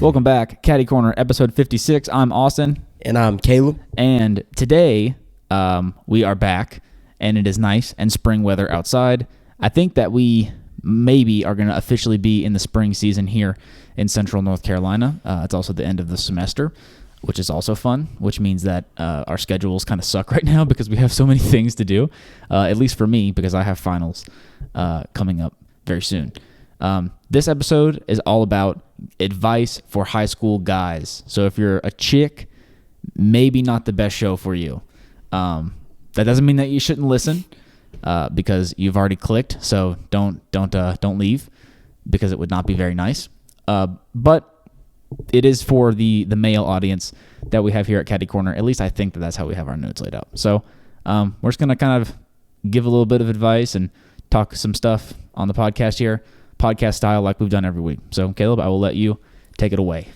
Welcome back, Caddy Corner, episode 56. I'm Austin. And I'm Caleb. And today, we are back, and it is nice and spring weather outside. I think that we maybe are going to officially be in the spring season here in central North Carolina. It's also the end of the semester, which is also fun, which means that our schedules kind of suck right now because we have so many things to do, at least for me, because I have finals coming up very soon. This episode is all about advice for high school guys. So if you're a chick, maybe not the best show for you. That doesn't mean that you shouldn't listen, because you've already clicked. So don't leave, because it would not be very nice. But it is for the male audience that we have here at Caddy Corner. At least I think that's how we have our notes laid out. So we're just gonna kind of give a little bit of advice and talk some stuff on the podcast here. Podcast style like we've done every week. So, Caleb, I will let you take it away.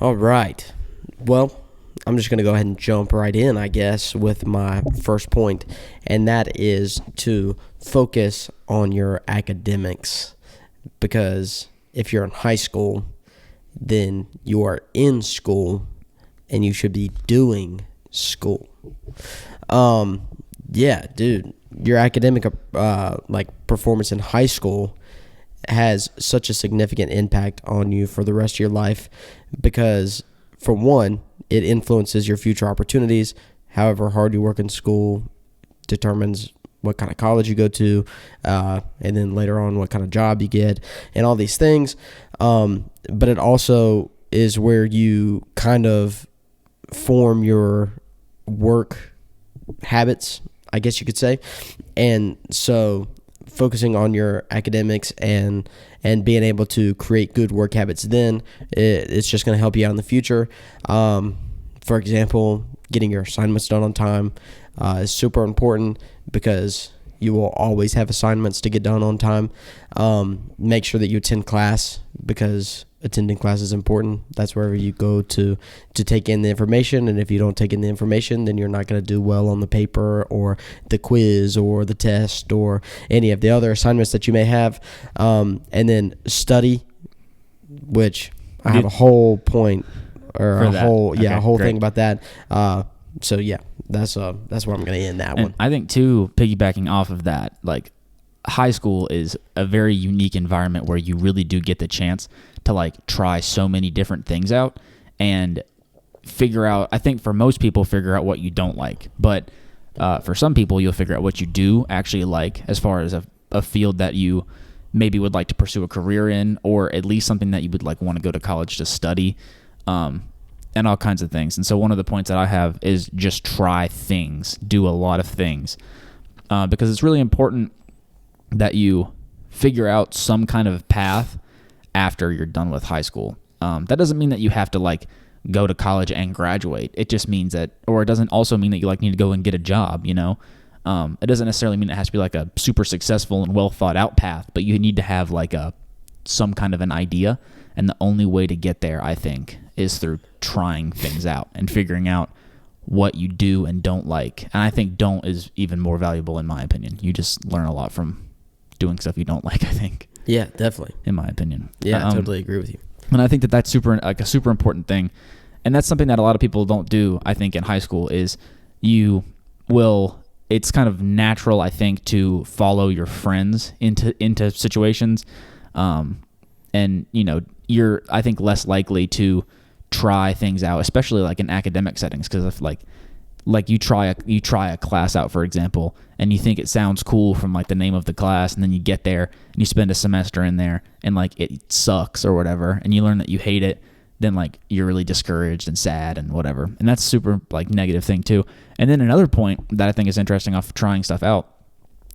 All right. Well, I'm just going to go ahead and jump right in, I guess, with my first point, and that is to focus on your academics, because if you're in high school, then you are in school, and you should be doing school. Yeah, dude, your academic performance in high school has such a significant impact on you for the rest of your life because, for one, it influences your future opportunities. However hard you work in school determines what kind of college you go to, and then later on what kind of job you get and all these things. But it also is where you kind of form your work habits, I guess you could say. And so focusing on your academics and being able to create good work habits, then it's just going to help you out in the future. For example, getting your assignments done on time is super important because you will always have assignments to get done on time. Make sure that you attend class, because attending class is important. That's wherever you go to take in the information, and if you don't take in the information, then you're not going to do well on the paper or the quiz or the test or any of the other assignments that you may have. And then study, which I have a whole point or a whole thing about that. So yeah, that's where I'm going to end that one. I think too, piggybacking off of that, like, high school is a very unique environment where you really do get the chance to like try so many different things out and figure out, I think for most people, figure out what you don't like. But for some people, you'll figure out what you do actually like, as far as a field that you maybe would like to pursue a career in, or at least something that you would like want to go to college to study, and all kinds of things. And so one of the points that I have is just try things, do a lot of things, because it's really important that you figure out some kind of path after you're done with high school. That doesn't mean that you have to like go to college and graduate. It just means that, or it doesn't also mean that you like need to go and get a job, you know? It doesn't necessarily mean it has to be like a super successful and well thought out path, but you need to have like some kind of an idea. And the only way to get there, I think, is through trying things out and figuring out what you do and don't like. And I think don't is even more valuable in my opinion. You just learn a lot from doing stuff you don't like, I think. Yeah, definitely. In my opinion. Yeah, I totally agree with you. And I think that that's a super important thing. And that's something that a lot of people don't do, I think, in high school, is it's kind of natural, I think, to follow your friends into situations. And, you know, you're, I think, less likely to try things out, especially like in academic settings, because if like you try a class out, for example, and you think it sounds cool from like the name of the class, and then you get there and you spend a semester in there and like it sucks or whatever, and you learn that you hate it, then like you're really discouraged and sad and whatever. And that's super like negative thing too. And then another point that I think is interesting off of trying stuff out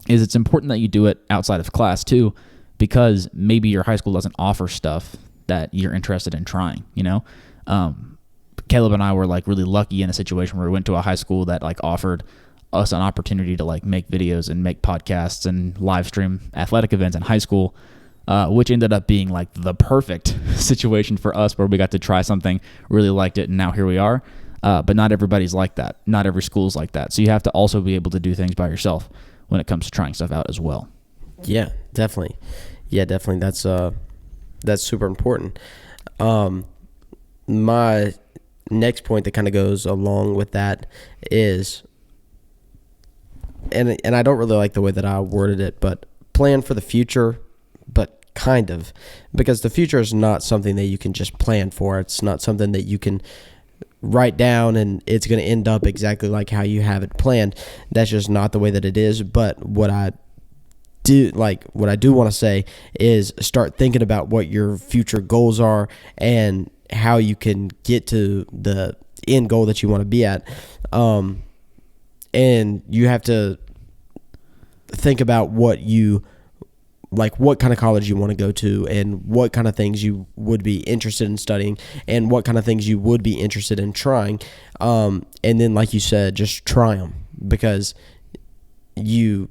is it's important that you do it outside of class too, because maybe your high school doesn't offer stuff that you're interested in trying, you know? Caleb and I were like really lucky in a situation where we went to a high school that like offered us an opportunity to like make videos and make podcasts and live stream athletic events in high school, which ended up being like the perfect situation for us, where we got to try something, really liked it, and now here we are. But not everybody's like that. Not every school's like that. So you have to also be able to do things by yourself when it comes to trying stuff out as well. Yeah, definitely. That's super important. my next point that kind of goes along with that is, and I don't really like the way that I worded it, but plan for the future, but kind of, because the future is not something that you can just plan for. It's not something that you can write down and it's going to end up exactly like how you have it planned. That's just not the way that it is. But what I do want to say is start thinking about what your future goals are and how you can get to the end goal that you want to be at. And you have to think about what kind of college you want to go to and what kind of things you would be interested in studying and what kind of things you would be interested in trying. And then, like you said, just try them, because you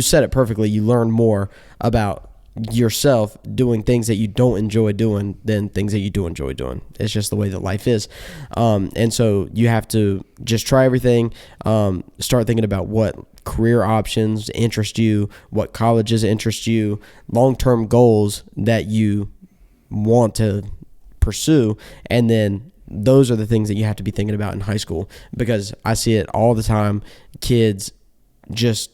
said it perfectly. You learn more about yourself doing things that you don't enjoy doing than things that you do enjoy doing. It's just the way that life is. And so you have to just try everything. Start thinking about what career options interest you, what colleges interest you, long-term goals that you want to pursue. And then those are the things that you have to be thinking about in high school, because I see it all the time. Kids just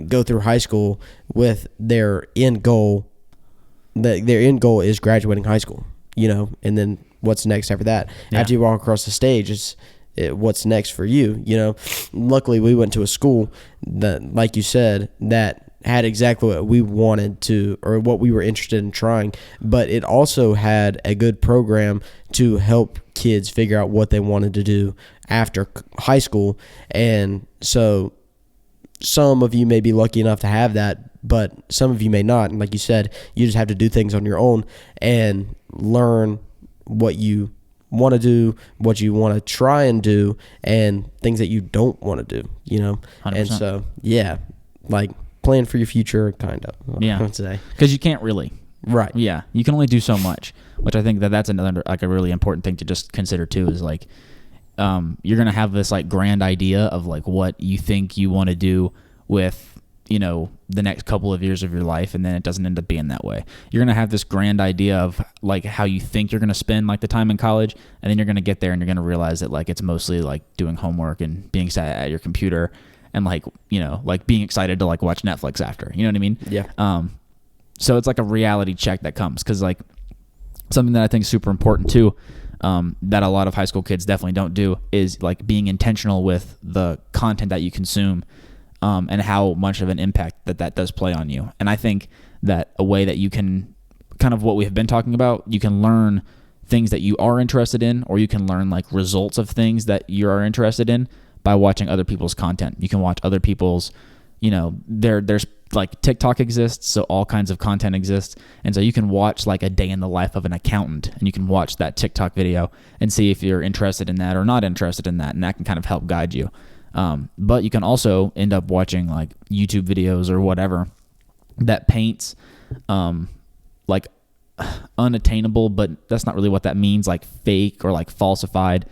go through high school with their end goal. Their end goal is graduating high school, and then what's next after that? Yeah. After you walk across the stage, what's next for you? Luckily we went to a school that, like you said, that had exactly what we wanted to, or what we were interested in trying, but it also had a good program to help kids figure out what they wanted to do after high school. And so some of you may be lucky enough to have that, but some of you may not. And like you said, you just have to do things on your own and learn what you want to do, what you want to try and do, and things that you don't want to do, 100%. And so, yeah, like plan for your future, kind of. Yeah. I would say. Because you can't really. Right. Yeah. You can only do so much, which I think that's another, like, a really important thing to just consider too, is like, you're going to have this like grand idea of like what you think you want to do with, the next couple of years of your life, and then it doesn't end up being that way. You're going to have this grand idea of like how you think you're going to spend like the time in college, and then you're going to get there and you're going to realize that like it's mostly like doing homework and being sat at your computer and like, like being excited to like watch Netflix after, you know what I mean? Yeah. So it's like a reality check that comes, because like something that I think is super important too, that a lot of high school kids definitely don't do, is like being intentional with the content that you consume, and how much of an impact that does play on you. And I think that a way that you can, kind of what we have been talking about, you can learn things that you are interested in, or you can learn like results of things that you are interested in by watching other people's content. You can watch other people's, there's like TikTok exists, so all kinds of content exists. And so you can watch like a day in the life of an accountant, and you can watch that TikTok video and see if you're interested in that or not interested in that. And that can kind of help guide you. But you can also end up watching like YouTube videos or whatever that paints, like unattainable, but that's not really what that means, like fake or like falsified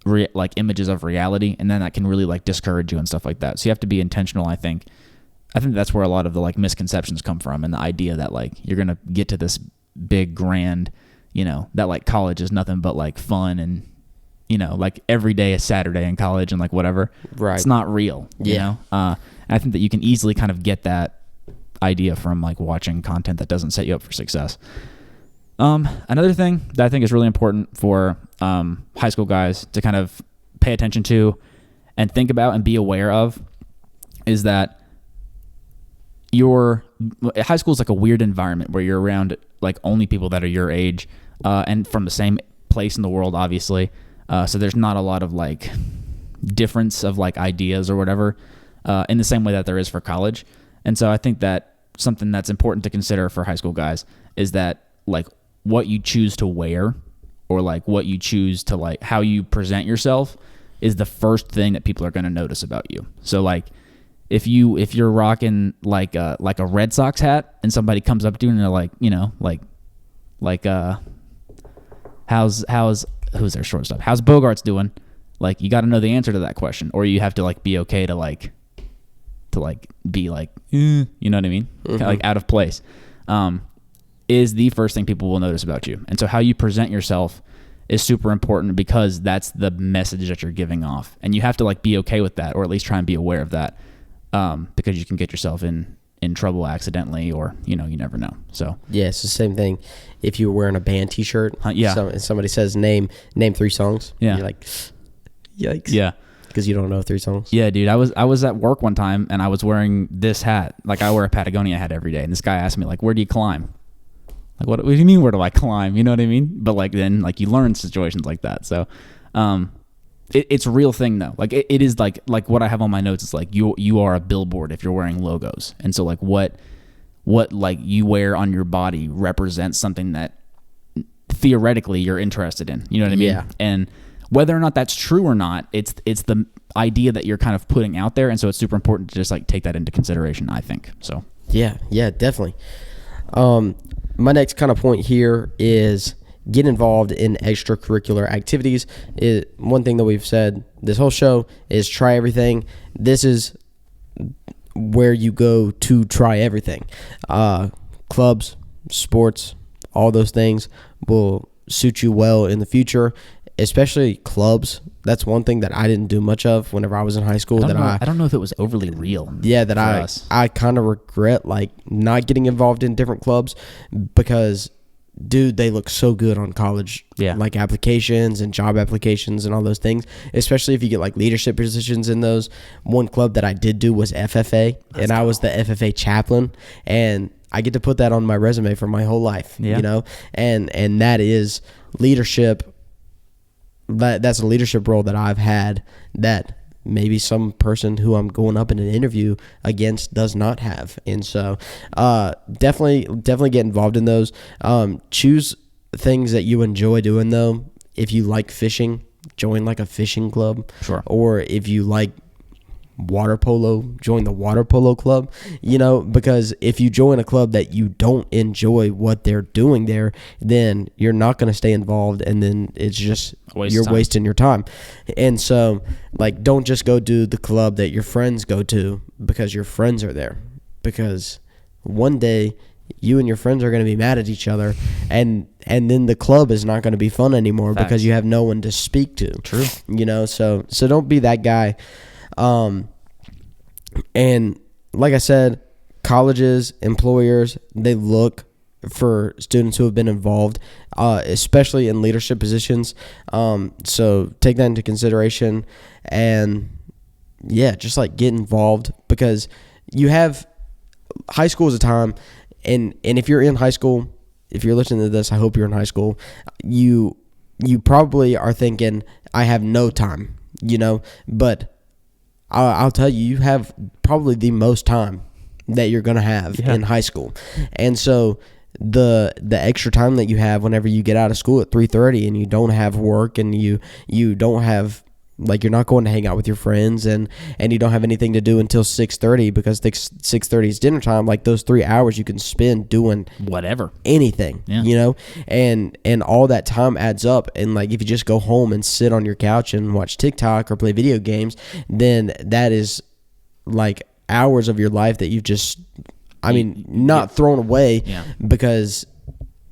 like images of reality. And then that can really like discourage you and stuff like that. So you have to be intentional. I think that's where a lot of the like misconceptions come from, and the idea that like you're going to get to this big grand, that like college is nothing but like fun and, like every day is Saturday in college and like whatever. Right. It's not real, you know? And I think that you can easily kind of get that idea from like watching content that doesn't set you up for success. Another thing that I think is really important for high school guys to kind of pay attention to and think about and be aware of is that high school is like a weird environment where you're around like only people that are your age, and from the same place in the world, obviously. So there's not a lot of like difference of like ideas or whatever, in the same way that there is for college. And so I think that something that's important to consider for high school guys is that like what you choose to wear, or like what you choose to like how you present yourself, is the first thing that people are going to notice about you. So like if you're rocking like a Red Sox hat and somebody comes up to you and they're like, who's their shortstop? How's Bogarts doing? Like, you got to know the answer to that question, or you have to like be okay to be like, you know what I mean? Mm-hmm. Kind of like out of place. is the first thing people will notice about you. And so how you present yourself is super important because that's the message that you're giving off. And you have to like be okay with that, or at least try and be aware of that, because you can get yourself in trouble accidentally, or, you never know. So yeah, it's the same thing. If you were wearing a band T-shirt, and somebody says name 3 songs, you're like, yikes. Yeah. Because you don't know 3 songs. Yeah, dude. I was at work one time and I was wearing this hat. Like, I wear a Patagonia hat every day, and this guy asked me like, where do you climb? Like, what do you mean, where do I climb? You know what I mean? But like, then like you learn situations like that. So it's a real thing though. Like it is like what I have on my notes is like you are a billboard if you're wearing logos. And so like what like you wear on your body represents something that theoretically you're interested in. You know what I mean? Yeah. And whether or not that's true or not, it's the idea that you're kind of putting out there. And so it's super important to just like take that into consideration, I think. So yeah, definitely. My next kind of point here is get involved in extracurricular activities. One thing that we've said this whole show is try everything. This is where you go to try everything. Clubs, sports, all those things will suit you well in the future, especially clubs. That's one thing that I didn't do much of whenever I was in high school. I don't know if it was overly real. Yeah, that I kind of regret like not getting involved in different clubs because, dude, they look so good on college like applications and job applications and all those things, especially if you get like leadership positions in those. One club that I did do was FFA, and I was the FFA chaplain, and I get to put that on my resume for my whole life, and that is leadership. That's a leadership role that I've had that maybe some person who I'm going up in an interview against does not have. And so definitely get involved in those. Choose things that you enjoy doing, though. If you like fishing, join like a fishing club. Sure. Or if you like water polo, join the water polo club, because if you join a club that you don't enjoy what they're doing there, then you're not going to stay involved, and then it's just you're wasting your time. And so like, don't just go do the club that your friends go to because your friends are there, because one day you and your friends are going to be mad at each other, and then the club is not going to be fun anymore. Facts. Because you have no one to speak to. True. So don't be that guy. And like I said, colleges, employers, they look for students who have been involved, especially in leadership positions. So take that into consideration, and just like get involved, because you have high school is a time, and if you're in high school, if you're listening to this, I hope you're in high school, you probably are thinking, I have no time, but I'll tell you, you have probably the most time that you're going to have in high school. And so the extra time that you have whenever you get out of school at 3:30 and you don't have work, and you don't have, like, you're not going to hang out with your friends, and you don't have anything to do until 6:30, because 6:30 is dinner time. Like, those 3 hours you can spend doing whatever, anything, and all that time adds up. And like, if you just go home and sit on your couch and watch TikTok or play video games, then that is like hours of your life that you've just, not thrown away, because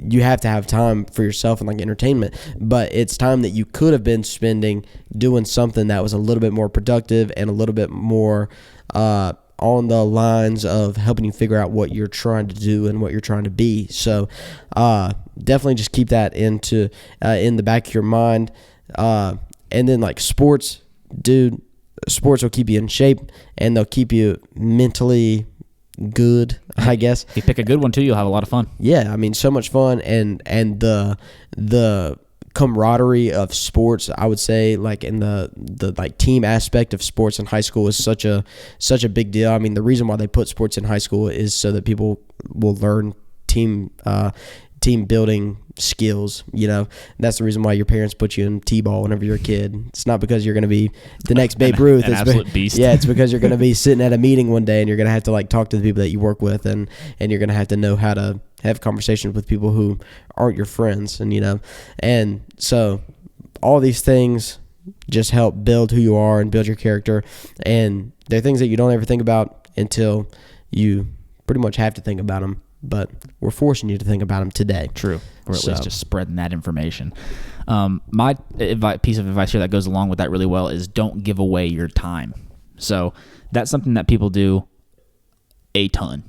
you have to have time for yourself and like entertainment, but it's time that you could have been spending doing something that was a little bit more productive and a little bit more on the lines of helping you figure out what you're trying to do and what you're trying to be. So definitely just keep that in the back of your mind. And then like sports, dude, sports will keep you in shape, and they'll keep you mentally good, I guess. If you pick a good one too, you'll have a lot of fun. Yeah, so much fun, and the camaraderie of sports, I would say, like in the like team aspect of sports in high school is such a big deal. The reason why they put sports in high school is so that people will learn team building skills. That's the reason why your parents put you in t-ball whenever you're a kid. It's not because you're going to be the next Babe Ruth. An absolute beast. Yeah, it's because you're going to be sitting at a meeting one day, and you're going to have to like talk to the people that you work with, and you're going to have to know how to have conversations with people who aren't your friends, and so all these things just help build who you are and build your character, and they're things that you don't ever think about until you pretty much have to think about them but we're forcing you to think about them today. True. Or at least just spreading that information. My piece of advice here that goes along with that really well is don't give away your time. So that's something that people do a ton.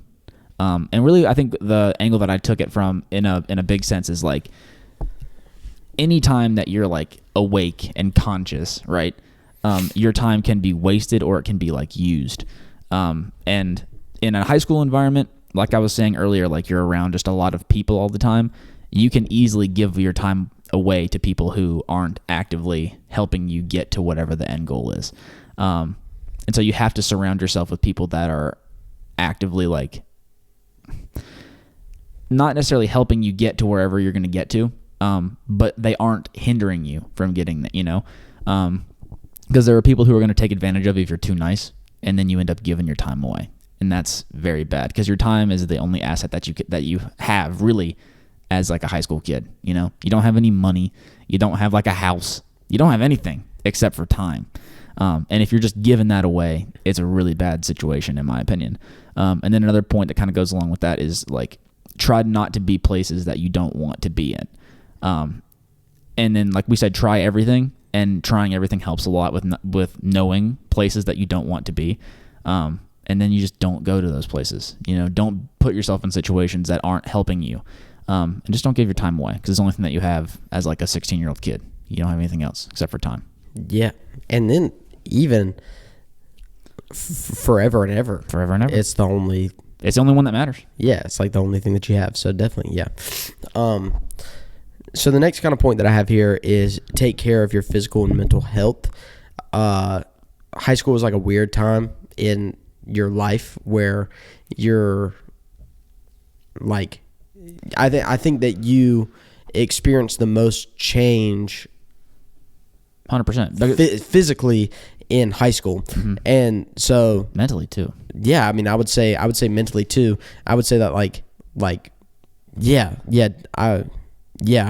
And really, I think the angle that I took it from in a big sense is like any time that you're like awake and conscious, right? Your time can be wasted or it can be like used. And in a high school environment, like I was saying earlier, like you're around just a lot of people all the time, you can easily give your time away to people who aren't actively helping you get to whatever the end goal is. And so you have to surround yourself with people that are actively like not necessarily helping you get to wherever you're going to get to, but they aren't hindering you from getting that, because there are people who are going to take advantage of you if you're too nice, and then you end up giving your time away. And that's very bad because your time is the only asset that you have really as like a high school kid. You don't have any money. You don't have like a house. You don't have anything except for time. And if you're just giving that away, it's a really bad situation in my opinion. And then another point that kind of goes along with that is like try not to be places that you don't want to be in. And then like we said, try everything, and trying everything helps a lot with knowing places that you don't want to be. And then you just don't go to those places. Don't put yourself in situations that aren't helping you. And just don't give your time away because it's the only thing that you have as like a 16-year-old kid. You don't have anything else except for time. Yeah. And then even forever and ever. Forever and ever. It's the only one that matters. Yeah, it's like the only thing that you have. So definitely, yeah. So the next kind of point that I have here is take care of your physical and mental health. High school is like a weird time in your life where you're like, I think that you experience the most change 100% physically in high school. Mm-hmm. And so mentally too. Yeah, I mean, I would say mentally too. I would say that I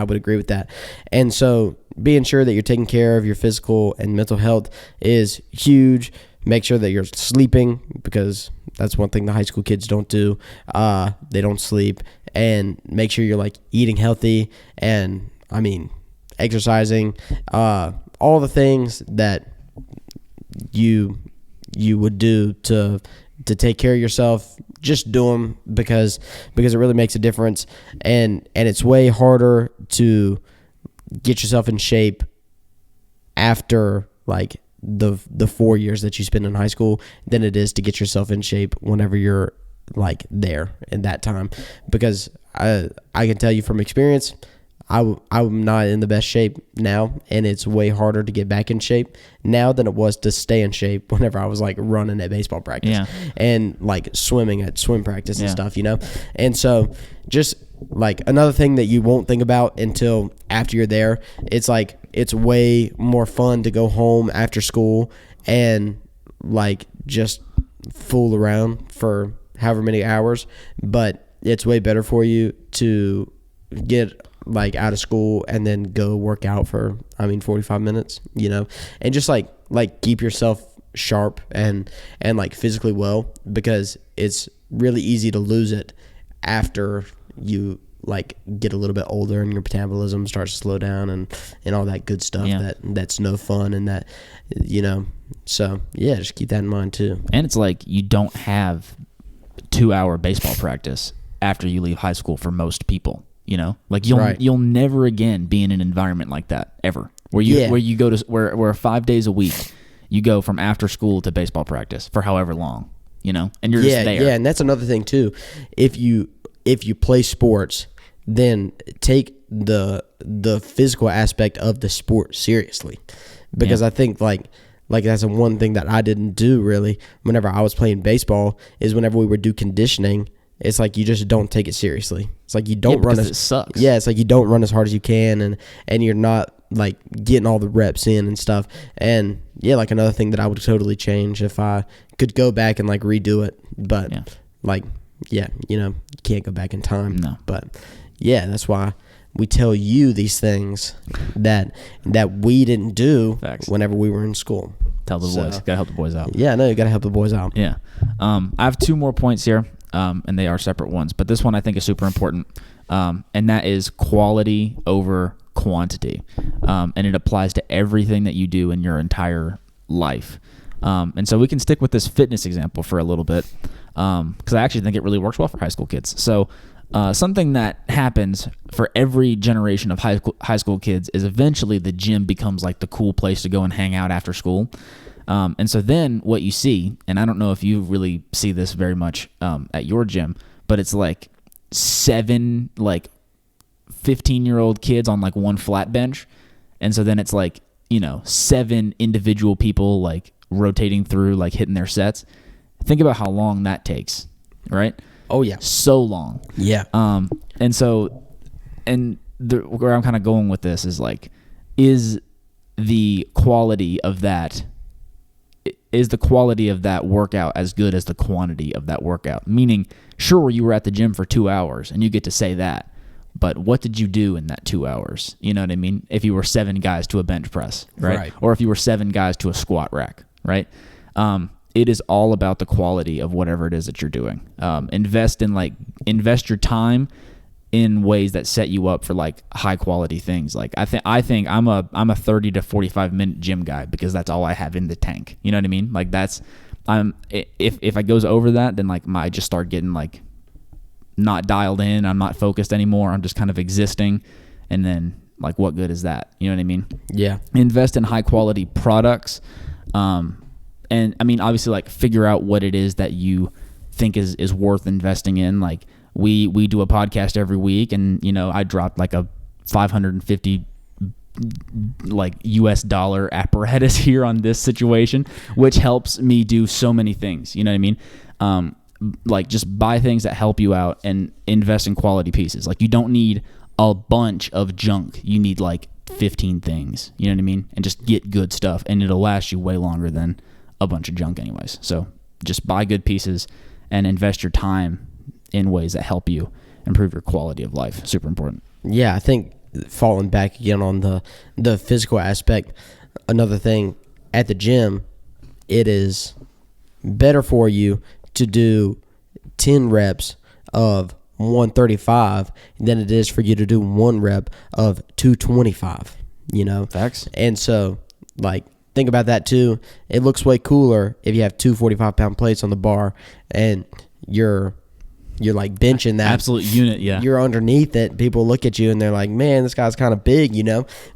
would agree with that. And so being sure that you're taking care of your physical and mental health is huge. Make sure that you're sleeping because that's one thing the high school kids don't do. They don't sleep. And make sure you're like eating healthy and exercising, all the things that you would do to take care of yourself. Just do them because it really makes a difference, and it's way harder to get yourself in shape after like the 4 years that you spend in high school than it is to get yourself in shape whenever you're like there in that time. Because I can tell you from experience, I'm not in the best shape now, and it's way harder to get back in shape now than it was to stay in shape whenever I was like running at baseball practice and like swimming at swim practice and stuff, And so just like another thing that you won't think about until after you're there, it's like it's way more fun to go home after school and like just fool around for however many hours, but it's way better for you to get like out of school and then go work out for 45 minutes, and just like keep yourself sharp and like physically well, because it's really easy to lose it after you like get a little bit older and your metabolism starts to slow down and all that good stuff that's no fun, and that so yeah, just keep that in mind too. And it's like you don't have 2-hour baseball practice after you leave high school for most people. Like you'll never again be in an environment like that ever, where you go to where 5 days a week you go from after school to baseball practice for however long, and you're just there. Yeah, and that's another thing too. If you play sports, then take the physical aspect of the sport seriously, because I think like that's the one thing that I didn't do really whenever I was playing baseball is whenever we would do conditioning. It's like you just don't take it seriously. It's like you don't run it sucks. Yeah, it's like you don't run as hard as you can, and you're not like getting all the reps in and stuff. And yeah, like another thing that I would totally change if I could go back and like redo it. But you can't go back in time. No. But yeah, that's why we tell you these things that we didn't do whenever we were in school. Tell the boys. Gotta help the boys out. Yeah, no, you gotta help the boys out. Yeah. I have 2 more points here. and they are separate ones. But this one I think is super important, and that is quality over quantity, and it applies to everything that you do in your entire life. And so we can stick with this fitness example for a little bit, because I actually think it really works well for high school kids. So something that happens for every generation of high school kids is eventually the gym becomes like the cool place to go and hang out after school. And so then what you see, and I don't know if you really see this very much at your gym, but it's like 7 like 15-year-old kids on like one flat bench. And so then it's like, 7 individual people like rotating through, like hitting their sets. Think about how long that takes, right? Oh yeah. So long. Yeah. And so, where I'm kind of going with this is like, is the quality of that workout as good as the quantity of that workout? Meaning, sure, you were at the gym for 2 hours and you get to say that, but what did you do in that 2 hours? You know what I mean? If you were 7 guys to a bench press, right? Or if you were 7 guys to a squat rack, right? It is all about the quality of whatever it is that you're doing. Invest your time in ways that set you up for like high quality things. Like I think I'm a 30 to 45 minute gym guy because that's all I have in the tank. You know what I mean? Like if I goes over that, then like I just start getting like not dialed in. I'm not focused anymore. I'm just kind of existing. And then like, what good is that? You know what I mean? Yeah. Invest in high quality products. And I mean, obviously, like figure out what it is that you think is worth investing in. Like we do a podcast every week, and I dropped like a $550 like US dollar apparatus here on this situation, which helps me do so many things. You know what I mean? Like just buy things that help you out and invest in quality pieces. Like you don't need a bunch of junk. You need like 15 things. You know what I mean? And just get good stuff, and it'll last you way longer than a bunch of junk anyways. So just buy good pieces and invest your time in ways that help you improve your quality of life. Super important. Yeah, I think falling back again on the physical aspect, another thing at the gym, it is better for you to do 10 reps of 135 than it is for you to do 1 rep of 225, Facts. And so like think about that too. It looks way cooler if you have 2 45-pound plates on the bar and you're like benching that absolute unit. Yeah, you're underneath it. People look at you and they're like, man, this guy's kind of big,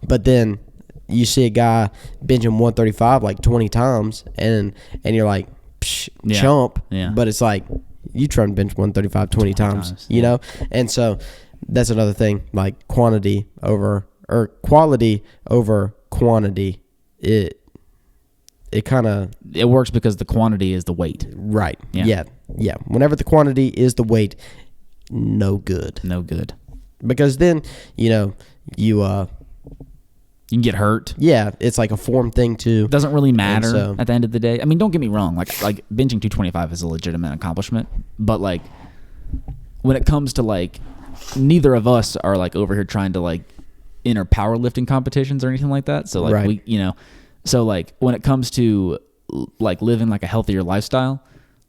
But then you see a guy benching 135 like 20 times and you're like, chump. Yeah. But it's like you try to bench 135 20 times, And so that's another thing, like quality over quantity. It works because the quantity is the weight. Right. Yeah. Whenever the quantity is the weight, no good. Because then, you can get hurt. Yeah, it's like a form thing too. It doesn't really matter at the end of the day. I mean, don't get me wrong. Like benching 225 is a legitimate accomplishment, but like when it comes to like, neither of us are like over here trying to like enter powerlifting competitions or anything like that. So like right. So like when it comes to like living like a healthier lifestyle,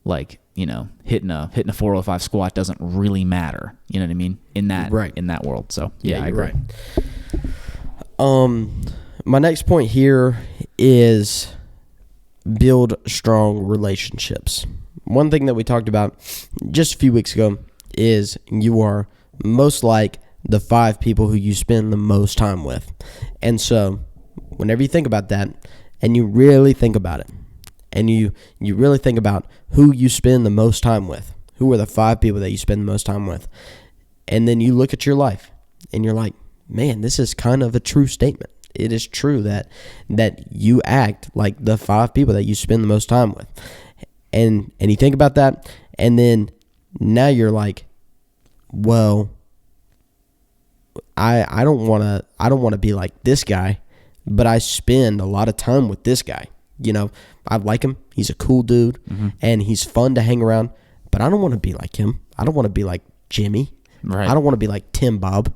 like hitting a 405 squat doesn't really matter. You know what I mean? In that world. So yeah, I agree. Right. My next point here is build strong relationships. One thing that we talked about just a few weeks ago is you are most like the 5 people who you spend the most time with. And so whenever you think about that and you really think about it and you really think about who you spend the most time with, who are the 5 people that you spend the most time with, and then you look at your life and you're like, man, this is kind of a true statement. It is true that you act like the 5 people that you spend the most time with. And you think about that, and then now you're like, well, I don't want to be like this guy, but I spend a lot of time with this guy. I like him. He's a cool dude, and he's fun to hang around, but I don't want to be like him. I don't want to be like Jimmy. Right. I don't want to be like Tim Bob,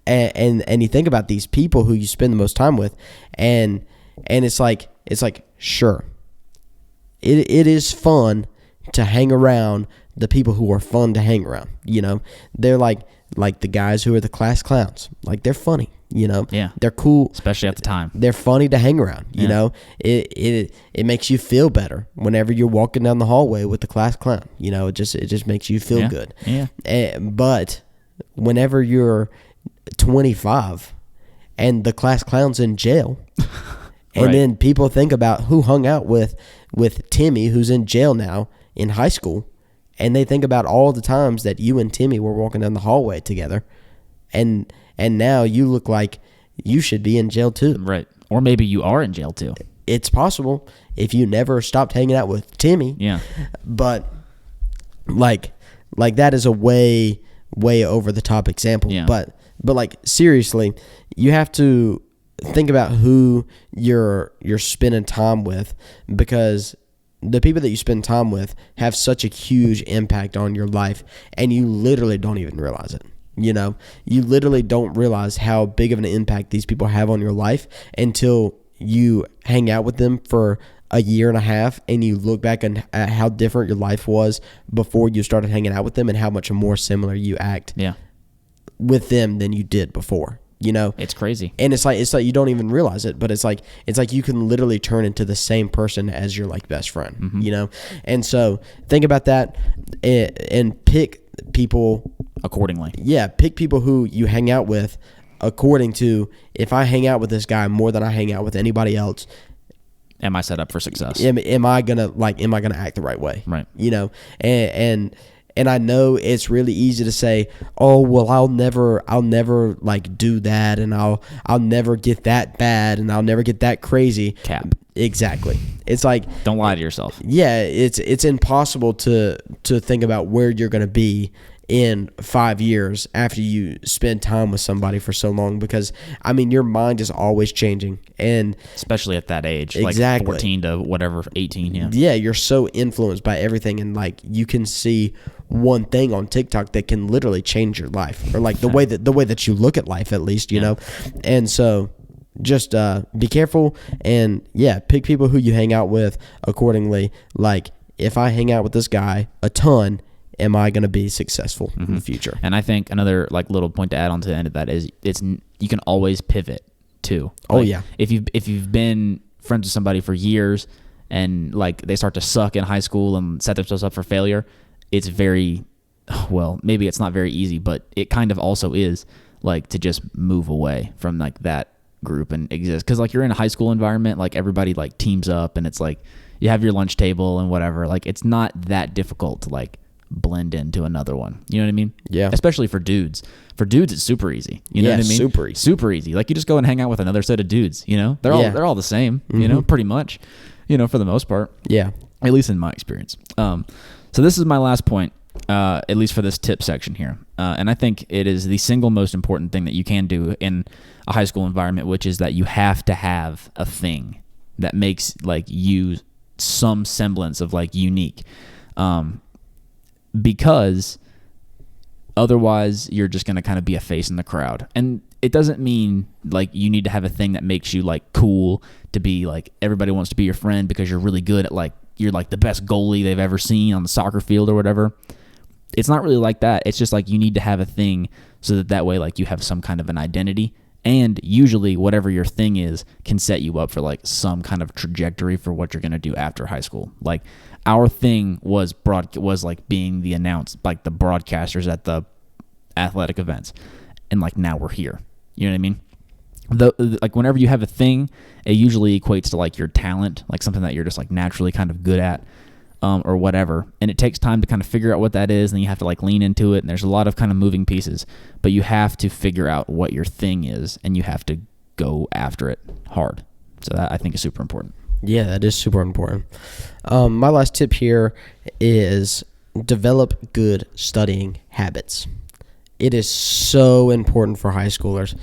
and you think about these people who you spend the most time with, and it's like sure, it is fun to hang around the people who are fun to hang around. They're like the guys who are the class clowns. Like, they're funny. Yeah. They're cool, especially at the time. They're funny to hang around. It makes you feel better whenever you're walking down the hallway with the class clown. It just makes you feel good. Yeah. But whenever you're 25 and the class clown's in jail, and right. then people think about who hung out with Timmy, who's in jail now in high school, and they think about all the times that you and Timmy were walking down the hallway together, and now you look like you should be in jail too. Right. Or maybe you are in jail too. It's possible if you never stopped hanging out with Timmy. Yeah. But like that is a way over the top example. Yeah. But like, seriously, you have to think about who you're spending time with, because the people that you spend time with have such a huge impact on your life, and you literally don't even realize it. You literally don't realize how big of an impact these people have on your life until you hang out with them for a year and a half and you look back at how different your life was before you started hanging out with them, and how much more similar you act with them than you did before. It's crazy. And it's like you don't even realize it, but it's like you can literally turn into the same person as your like best friend. Mm-hmm. And so think about that and pick people accordingly. Yeah, pick people who you hang out with according to, if I hang out with this guy more than I hang out with anybody else, am I set up for success? Am I gonna act the right way? Right. And I know it's really easy to say, oh, well, I'll never like do that, and I'll never get that bad, and I'll never get that crazy. Cap. Exactly. It's like, don't lie to yourself. Yeah, it's impossible to think about where you're going to be in 5 years after you spend time with somebody for so long, because your mind is always changing, and especially at that age, exactly. Like 14 to whatever, 18. Yeah, you're so influenced by everything, and like you can see one thing on TikTok that can literally change your life, or like the way that you look at life, at least, you know. And so just be careful, and pick people who you hang out with accordingly. Like, if I hang out with this guy a ton, am I going to be successful in the future? And I think another like little point to add on to the end of that is you can always pivot too. Oh yeah. If you've been friends with somebody for years and like they start to suck in high school and set themselves up for failure, it's very, well, maybe it's not very easy, but it kind of also is, like, to just move away from like that group and exist. Because like you're in a high school environment, like everybody like teams up, and it's like you have your lunch table and whatever. Like, it's not that difficult to like blend into another one. You know what I mean? Yeah. Especially for dudes. For dudes, it's super easy. You know what I mean? Super easy. Super easy. Like, you just go and hang out with another set of dudes. You know, they're all the same. You know, pretty much. You know, for the most part. Yeah. At least in my experience. So this is my last point, at least for this tip section here. And I think it is the single most important thing that you can do in a high school environment, which is that you have to have a thing that makes like you some semblance of like unique. Because otherwise you're just going to kind of be a face in the crowd. And it doesn't mean like you need to have a thing that makes you like cool to be like everybody wants to be your friend because you're really good at like you're like the best goalie they've ever seen on the soccer field or whatever. It's not really like that. It's just like you need to have a thing so that way like you have some kind of an identity, and usually whatever your thing is can set you up for like some kind of trajectory for what you're going to do after high school. Like our thing was like being the like the broadcasters at the athletic events, and like now we're here. You know what I mean? Like whenever you have a thing, it usually equates to like your talent, like something that you're just like naturally kind of good at, or whatever. And it takes time to kind of figure out what that is, and you have to like lean into it. And there's a lot of kind of moving pieces, but you have to figure out what your thing is, and you have to go after it hard. So that I think is super important. Yeah, that is super important. My last tip here is develop good studying habits. It is so important for high schoolers.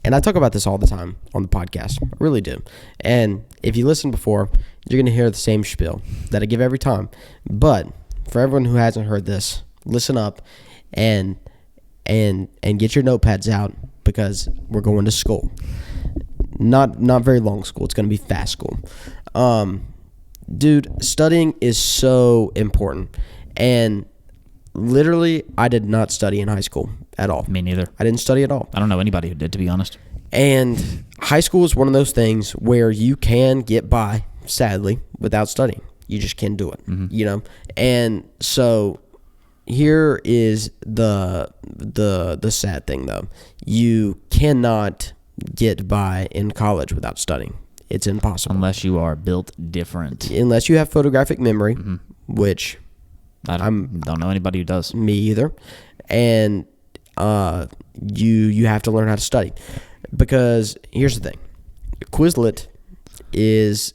And I talk about this all the time on the podcast. I really do. And if you listened before, you're going to hear the same spiel that I give every time. But for everyone who hasn't heard this, listen up and get your notepads out, because we're going to school. Not very long school. It's going to be fast school. Dude, studying is so important. And literally, I did not study in high school at all. Me neither. I didn't study at all. I don't know anybody who did, to be honest. And high school is one of those things where you can get by, sadly, without studying. You just can't do it, you know? And so here is the sad thing, though. You cannot get by in college without studying. It's impossible. Unless you are built different. Unless you have photographic memory, which I don't know anybody who does. me either. And you have to learn how to study. Because here's the thing. Quizlet is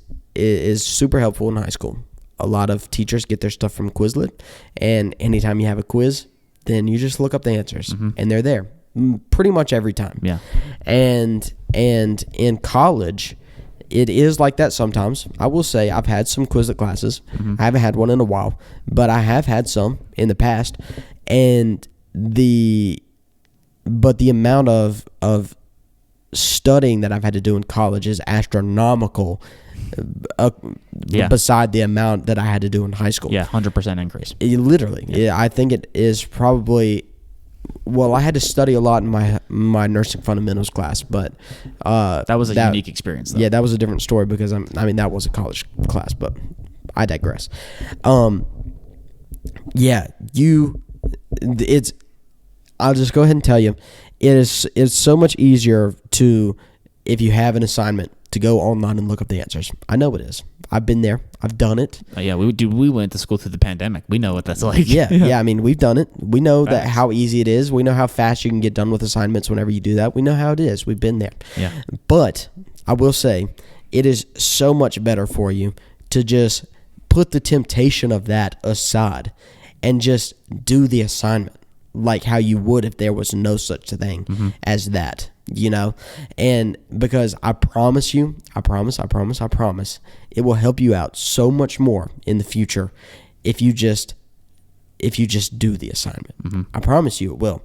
super helpful in high school. A lot of teachers get their stuff from Quizlet, and anytime you have a quiz, then you just look up the answers, and they're there pretty much every time. Yeah. And in college, it is like that sometimes. I will say I've had some Quizlet classes. I haven't had one in a while, but I have had some in the past, and the amount of studying that I've had to do in college is astronomical. Beside the amount that I had to do in high school. Yeah, 100% increase. Literally. I think it is probably, well, I had to study a lot in my nursing fundamentals class, but that was a unique experience, though. Yeah, that was a different story because that was a college class, but I digress. I'll just go ahead and tell you, it's so much easier to, if you have an assignment, to go online and look up the answers. I know it is. I've been there. I've done it. Yeah, we went to school through the pandemic. We know what that's like. Yeah. I mean, we've done it. We know that how easy it is. We know how fast you can get done with assignments whenever you do that. We know how it is. We've been there. Yeah. But I will say, it is so much better for you to just put the temptation of that aside and just do the assignment like how you would if there was no such thing as that. You know, and because I promise you, I promise, it will help you out so much more in the future if you just do the assignment. I promise you it will.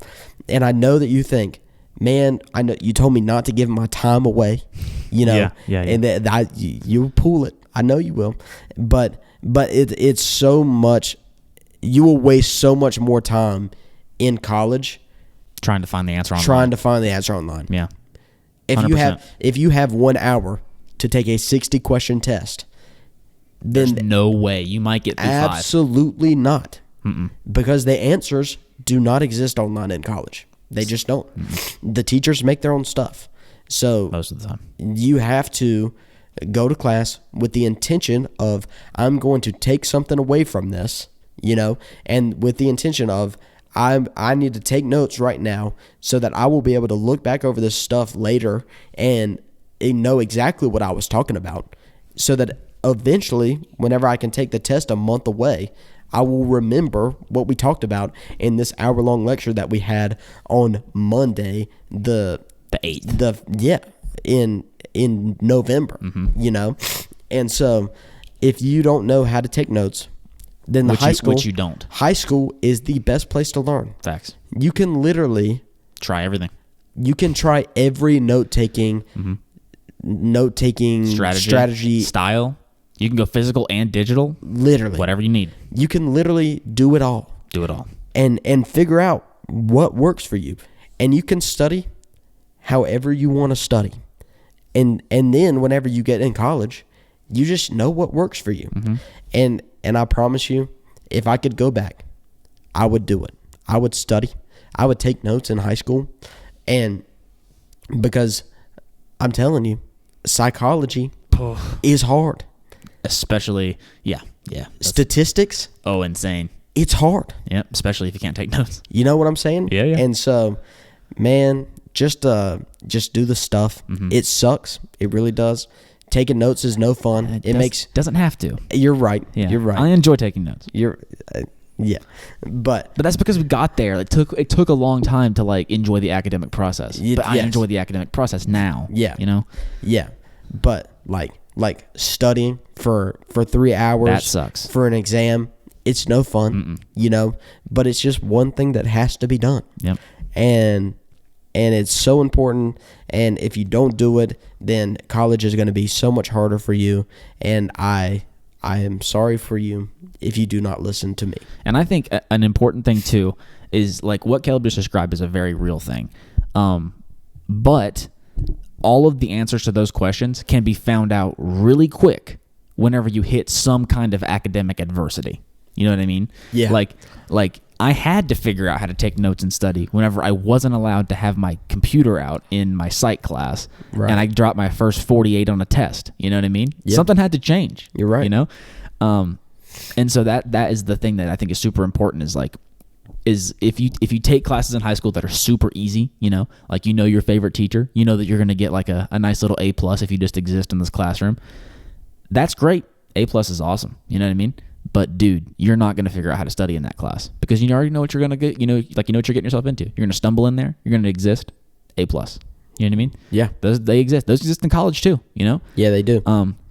And I know that you think, man, I know you told me not to give my time away, you know, and that you'll pull it. I know you will, but it's so much. You will waste so much more time in college trying to find the answer online. Yeah. 100%. If you have 1 hour to take a 60-question test, then there's no way you might get through 5. Absolutely not. Because the answers do not exist online in college. They just don't. The teachers make their own stuff. So most of the time, you have to go to class with the intention of, I'm going to take something away from this, you know, and with the intention of, I need to take notes right now so that I will be able to look back over this stuff later and know exactly what I was talking about, so that eventually, whenever I can take the test a month away, I will remember what we talked about in this hour-long lecture that we had on Monday, the 8th. In November, you know? And so if you don't know how to take notes, then which you don't. High school is the best place to learn. Facts. You can literally try everything. You can try every note-taking strategy style. You can go physical and digital. Literally. Whatever you need. You can literally do it all. And figure out what works for you. And you can study however you want to study. And then whenever you get in college, you just know what works for you. And I promise you, if I could go back, I would do it. I would study. I would take notes in high school. And because I'm telling you, psychology is hard. Especially, statistics. Oh, insane. It's hard. Yep, especially if you can't take notes. You know what I'm saying? Yeah. And so, man, just do the stuff. It sucks. It really does. Taking notes is no fun. Doesn't have to. You're right. Yeah. You're right. I enjoy taking notes. But that's because we got there. It took a long time to enjoy the academic process. But I enjoy the academic process now. Yeah. You know? Yeah. But like studying for 3 hours, that sucks. For an exam, it's no fun. You know? But it's just one thing that has to be done. Yep. And it's so important, and if you don't do it, then college is going to be so much harder for you, and I I am sorry for you if you do not listen to me. And I think an important thing too is like what Caleb just described is a very real thing. But all of the answers to those questions can be found out really quick whenever you hit some kind of academic adversity. You know what I mean? Yeah. Like I had to figure out how to take notes and study whenever I wasn't allowed to have my computer out in my psych class, Right. and I dropped my first 48 on a test. You know what I mean? Yep. Something had to change. You're right. You know? And so that is the thing that I think is super important is if you take classes in high school that are super easy, like your favorite teacher, that you're going to get like a nice little A+ if you just exist in this classroom. That's great. A+ is awesome. You know what I mean? But dude, you're not going to figure out how to study in that class because you already know what you're going to get. You know what you're getting yourself into. You're going to stumble in there. You're going to exist. A+. You know what I mean? Yeah. They exist. Those exist in college too. Yeah, they do.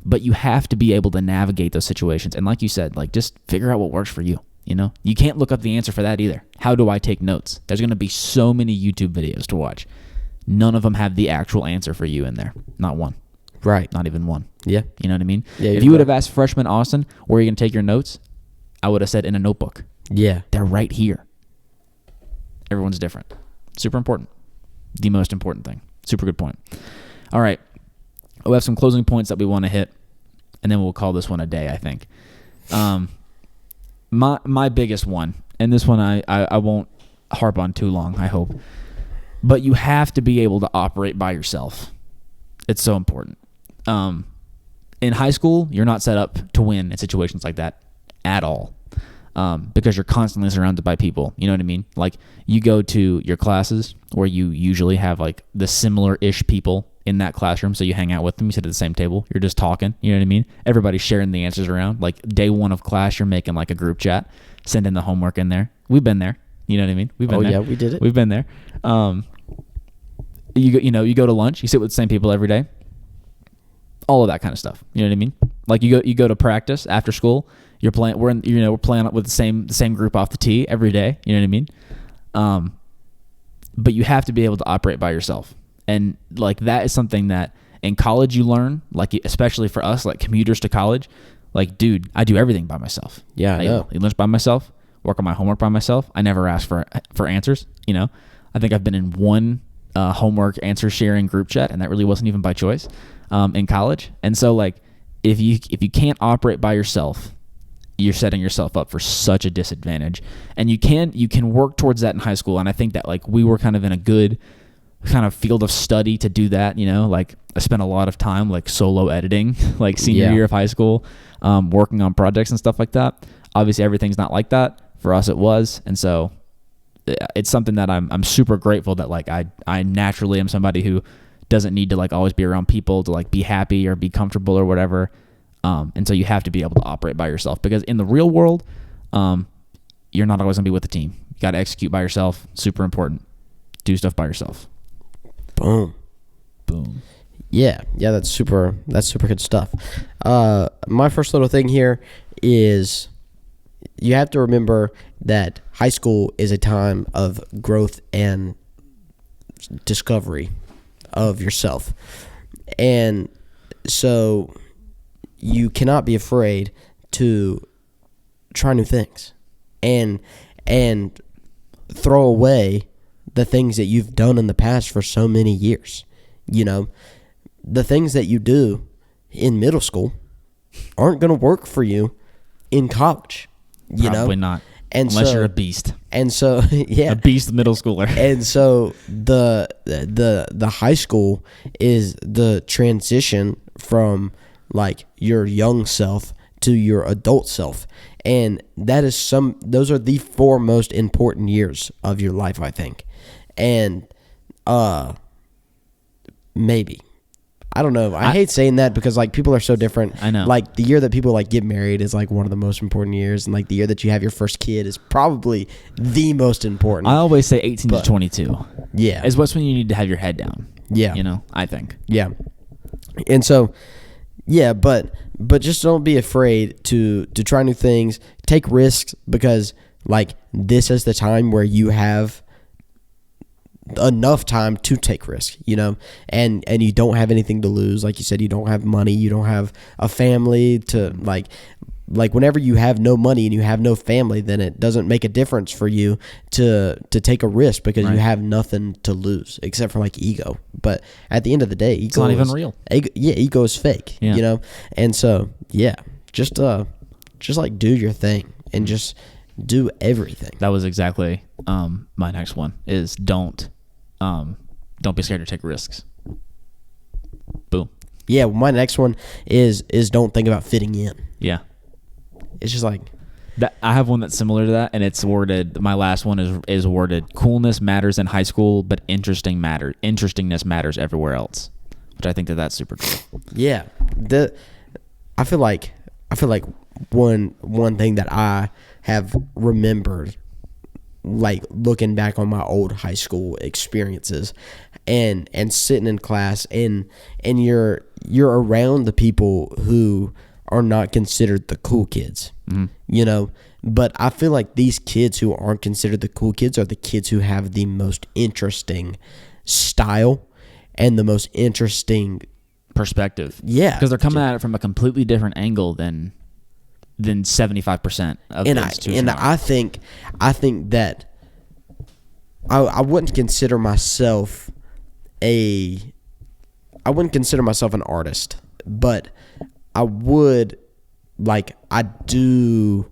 But you have to be able to navigate those situations. And like you said, like just figure out what works for you. You can't look up the answer for that either. How do I take notes? There's going to be so many YouTube videos to watch. None of them have the actual answer for you in there. Not one. Right. Not even one. Yeah. You know what I mean? Yeah, if you would have asked freshman Austin, where are you going to take your notes? I would have said in a notebook. Yeah. They're right here. Everyone's different. Super important. The most important thing. Super good point. All right. We have some closing points that we want to hit, and then we'll call this one a day, I think. My biggest one, and this one I won't harp on too long, I hope, but you have to be able to operate by yourself. It's so important. In high school, you're not set up to win in situations like that at all, because you're constantly surrounded by people. You know what I mean? Like you go to your classes where you usually have like the similar-ish people in that classroom, so you hang out with them, you sit at the same table, you're just talking, you know what I mean? Everybody's sharing the answers around. Like day one of class, you're making like a group chat, sending the homework in there. We've been there, you know what I mean? We've been there. Yeah, we did it. We've been there. You go to lunch, you sit with the same people every day. All of that kind of stuff. You know what I mean? Like you go to practice after school, we're playing with the same group off the tee every day, you know what I mean? But you have to be able to operate by yourself. And like that is something that in college you learn, like especially for us, like commuters to college, like dude, I do everything by myself. Yeah, I know. I eat lunch by myself, work on my homework by myself. I never ask for answers. I think I've been in one homework answer sharing group chat, and that really wasn't even by choice in college. And so like if you can't operate by yourself, you're setting yourself up for such a disadvantage. And you can work towards that in high school. And I think that like we were kind of in a good kind of field of study to do that. Like I spent a lot of time like solo editing, like senior year of high school, working on projects and stuff like that. Obviously everything's not like that. For us it was. And so it's something that I'm super grateful that like I naturally am somebody who doesn't need to like always be around people to like be happy or be comfortable or whatever. And so you have to be able to operate by yourself, because in the real world, you're not always gonna be with the team. You got to execute by yourself. Super important. Do stuff by yourself. Boom. Yeah, that's super good stuff. My first little thing here is you have to remember that high school is a time of growth and discovery of yourself. And so you cannot be afraid to try new things and throw away the things that you've done in the past for so many years. The things that you do in middle school aren't going to work for you in college. Probably not. And unless so, you're a beast. And so, yeah. A beast middle schooler. And so the high school is the transition from like your young self to your adult self. And those are the 4 most important years of your life, I think. And maybe, I don't know. I hate saying that because like people are so different. I know. Like the year that people like get married is like one of the most important years, and like the year that you have your first kid is probably the most important. I always say 18 to 22. Yeah. Is what's when you need to have your head down. Yeah. I think. Yeah. And so, yeah, but just don't be afraid to try new things, take risks, because like this is the time where you have enough time to take risk, and you don't have anything to lose. Like you said, you don't have money, you don't have a family to like whenever you have no money and you have no family, then it doesn't make a difference for you to take a risk because you have nothing to lose except for like ego. But at the end of the day, it's not even real. Ego is fake, and so just like do your thing and just do everything. That was exactly my next one is don't be scared to take risks. Boom. Yeah, well, my next one is don't think about fitting in. Yeah. It's just like that. I have one that's similar to that, and it's worded. My last one is worded: coolness matters in high school, but interestingness matters everywhere else. Which I think that's super cool. Yeah, I feel like one thing that I have remembered, like looking back on my old high school experiences, and sitting in class, and you're around the people who are not considered the cool kids, but I feel like these kids who aren't considered the cool kids are the kids who have the most interesting style and the most interesting perspective. Yeah, because they're coming at it from a completely different angle than 75% of the institution. And I think that I wouldn't consider myself an artist, but I would, I do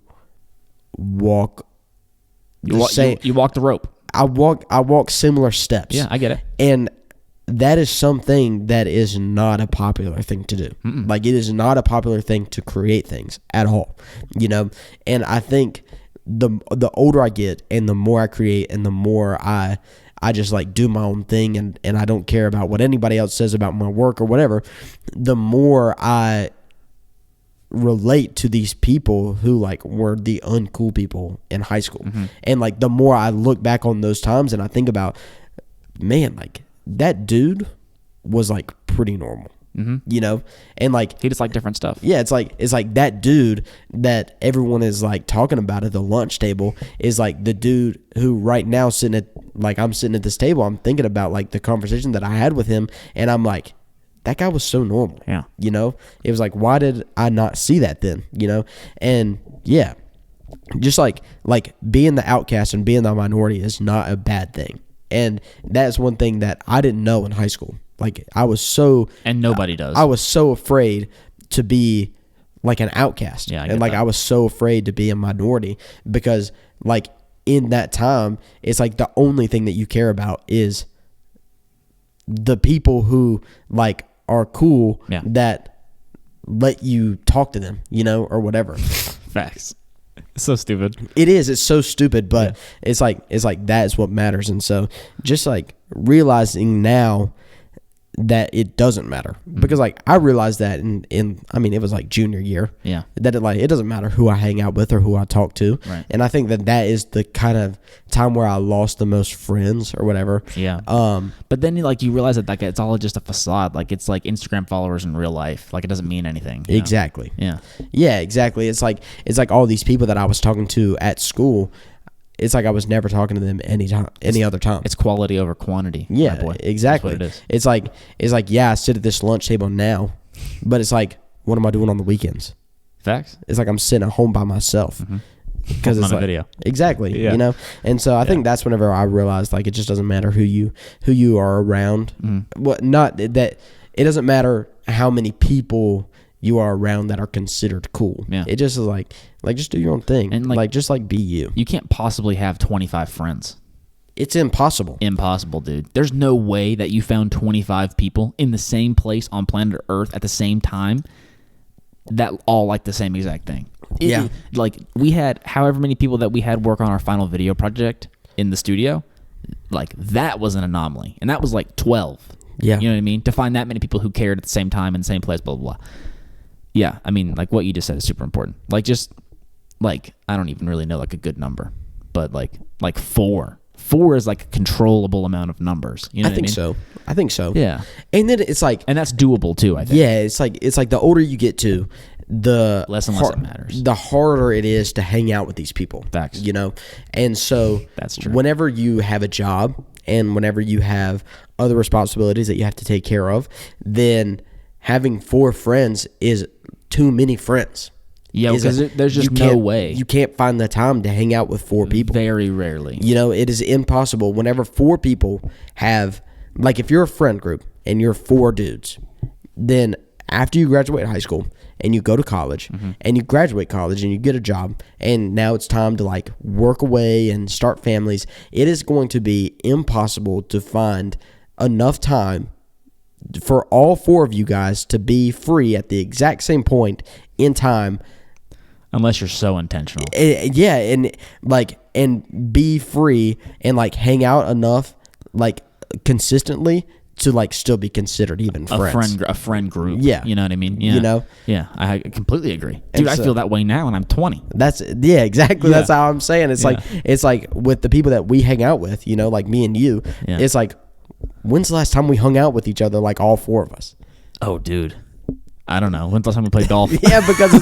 walk. You walk the rope. I walk similar steps. Yeah, I get it. And that is something that is not a popular thing to do. Mm-mm. Like, it is not a popular thing to create things at all, And I think the older I get and the more I create and the more I just do my own thing and I don't care about what anybody else says about my work or whatever, the more I relate to these people who were the uncool people in high school. Mm-hmm. And the more I look back on those times and I think about, man, that dude was pretty normal. Mm-hmm. And he just liked different stuff. Yeah, it's like that dude that everyone is talking about at the lunch table is the dude who right now sitting at I'm sitting at this table, I'm thinking about the conversation that I had with him, and I'm like, that guy was so normal. Yeah. It was why did I not see that then? And yeah, just being the outcast and being the minority is not a bad thing. And that's one thing that I didn't know in high school. I was so... And nobody does. I was so afraid to be an outcast. Yeah, and I was so afraid to be a minority because in that time, it's the only thing that you care about is the people who are cool that let you talk to them, or whatever. Facts. It's so stupid. It is. It's so stupid, but it's that is what matters. And so just realizing now that it doesn't matter, because I realized that in I mean, it was junior year, that it doesn't matter who I hang out with or who I talk to, right. And I think that is the kind of time where I lost the most friends or whatever. But then you realize that it's all just a facade. It's Instagram followers in real life. It doesn't mean anything. Exactly. Yeah, exactly. It's all these people that I was talking to at school. It's I was never talking to them any other time. It's quality over quantity. Yeah, boy. Exactly. That's what it is. It's yeah, I sit at this lunch table now, but it's what am I doing on the weekends? Facts. It's I'm sitting at home by myself because it's on a video. Exactly. Yeah. And so I think that's whenever I realized it just doesn't matter who you are around. What not that it doesn't matter how many people you are around that are considered cool. Yeah. It just is just do your own thing. And just be you. You can't possibly have 25 friends. It's impossible. Impossible, dude. There's no way that you found 25 people in the same place on planet Earth at the same time that all like the same exact thing. We had however many people that we had work on our final video project in the studio. That was an anomaly. And that was 12. Yeah. You know what I mean? To find that many people who cared at the same time in the same place, blah, blah, blah. Yeah, I mean, what you just said is super important. I don't even really know a good number, but 4. 4 is a controllable amount of numbers. You know what I mean? So. I think so. Yeah. And then it's and that's doable too, I think. Yeah, it's the older you get to, the less and less it matters. The harder it is to hang out with these people. Facts. And so that's true. Whenever you have a job and whenever you have other responsibilities that you have to take care of, then having 4 friends is too many friends. Yeah, because there's just no way. You can't find the time to hang out with 4 people. Very rarely. You know, it is impossible. Whenever 4 people have, like if you're a friend group and you're 4 dudes, then after you graduate high school and you go to college and you graduate college and you get a job and now it's time to like work away and start families, it is going to be impossible to find enough time for all 4 of you guys to be free at the exact same point in time. Unless you're so intentional. Yeah, and be free and like hang out enough like consistently to like still be considered even friends. A friend group. Yeah. You know what I mean? Yeah. You know? Yeah, I completely agree. Dude, I feel that way now and I'm 20. Exactly. Yeah. That's how I'm saying. It's like with the people that we hang out with, you know, like me and you, it's like, when's the last time we hung out with each other, like all 4 of us? Oh, dude. I don't know. When's the last time we played golf? Yeah, because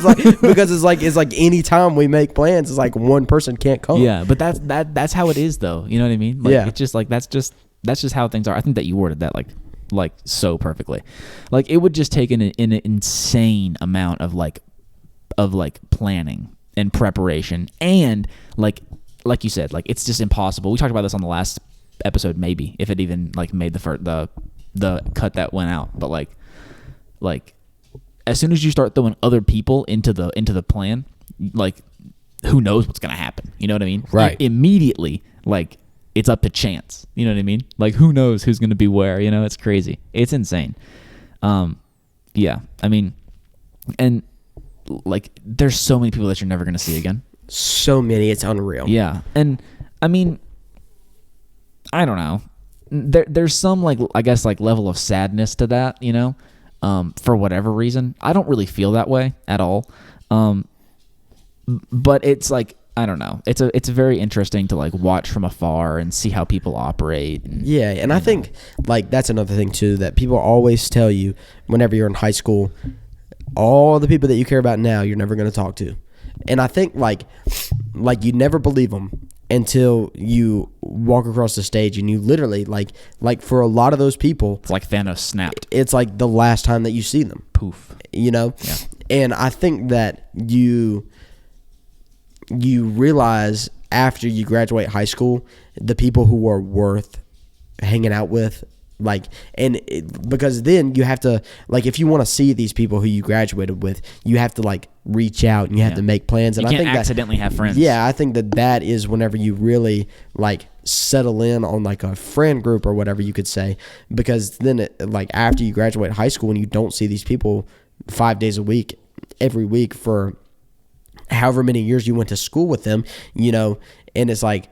it's like any time we make plans, it's like one person can't come. Yeah, but that's how it is though. You know what I mean? Like, yeah. It's just like that's just how things are. I think that you worded that like so perfectly. Like it would just take an insane amount of planning and preparation, and like you said, like it's just impossible. We talked about this on the last episode, maybe if it even like made the cut that went out, but like as soon as you start throwing other people into the plan, like who knows what's gonna happen? You know what I mean? Right. Immediately, like it's up to chance. You know what I mean? Like who knows who's gonna be where? You know, it's crazy. It's insane. Yeah. I mean, and like there's so many people that you're never gonna see again. So many, it's unreal. Yeah, and I mean, I don't know. There's some like I guess like level of sadness to that, you know. For whatever reason, I don't really feel that way at all. But it's like, I don't know. It's very interesting to like watch from afar and see how people operate. And I think like that's another thing too, that people always tell you whenever you're in high school, all the people that you care about now, you're never going to talk to. And I think like you never believe them until you walk across the stage and you literally like for a lot of those people, it's like Thanos snapped. It's like the last time that you see them. Poof. You know? Yeah. And I think that you realize after you graduate high school, the people who are worth hanging out with, because then you have to, like, if you want to see these people who you graduated with, you have to like reach out and you have to make plans. And you can't I think accidentally have friends. Yeah, I think that is whenever you really like settle in on like a friend group or whatever you could say, because then like after you graduate high school and you don't see these people 5 days a week, every week for however many years you went to school with them, you know, and it's like,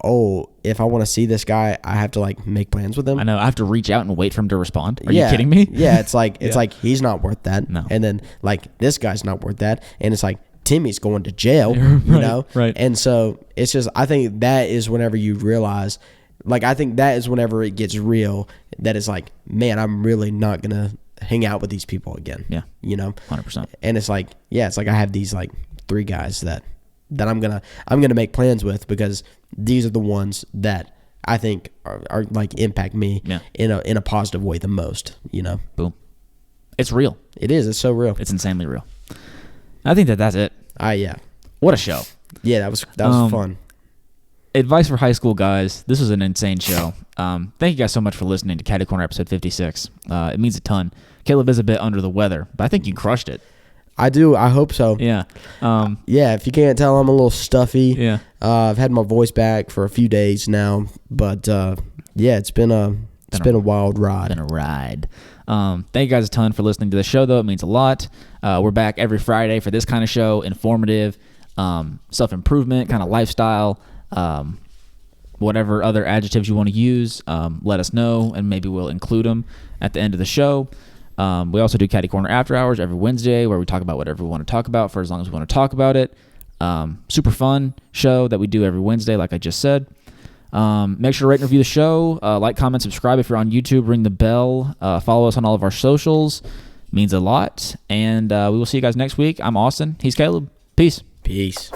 oh, if I want to see this guy, I have to like make plans with him. I know. I have to reach out and wait for him to respond. Are you kidding me? Yeah, it's like like he's not worth that. No. And then like this guy's not worth that. And it's like Timmy's going to jail, right, you know? Right. And so it's just, I think that is whenever you realize, like, I think that is whenever it gets real, that it's like, man, I'm really not going to hang out with these people again. Yeah. You know? 100%. And it's like, yeah, it's like I have these like 3 guys that I'm gonna make plans with, because these are the ones that I think are like impact me in a positive way the most, you know. Boom. It's real. It is. It's so real. It's insanely real. I think that's it. Yeah. What a show. Yeah, that was fun. Advice for high school guys. This was an insane show. Thank you guys so much for listening to Caddy Corner episode 56. It means a ton. Caleb is a bit under the weather, but I think you crushed it. I do. I hope so. Yeah. Yeah, if you can't tell, I'm a little stuffy. Yeah. I've had my voice back for a few days now, but yeah, it's been a wild ride. Been a ride. Thank you guys a ton for listening to the show, though. It means a lot. We're back every Friday for this kind of show, informative, self-improvement, kind of lifestyle, whatever other adjectives you want to use. Let us know, and maybe we'll include them at the end of the show. We also do Caddy Corner After Hours every Wednesday, where we talk about whatever we want to talk about for as long as we want to talk about it. Super fun show that we do every Wednesday, like I just said. Make sure to rate and review the show. Like, comment, subscribe if you're on YouTube. Ring the bell. Follow us on all of our socials. Means a lot. And we will see you guys next week. I'm Austin. He's Caleb. Peace. Peace.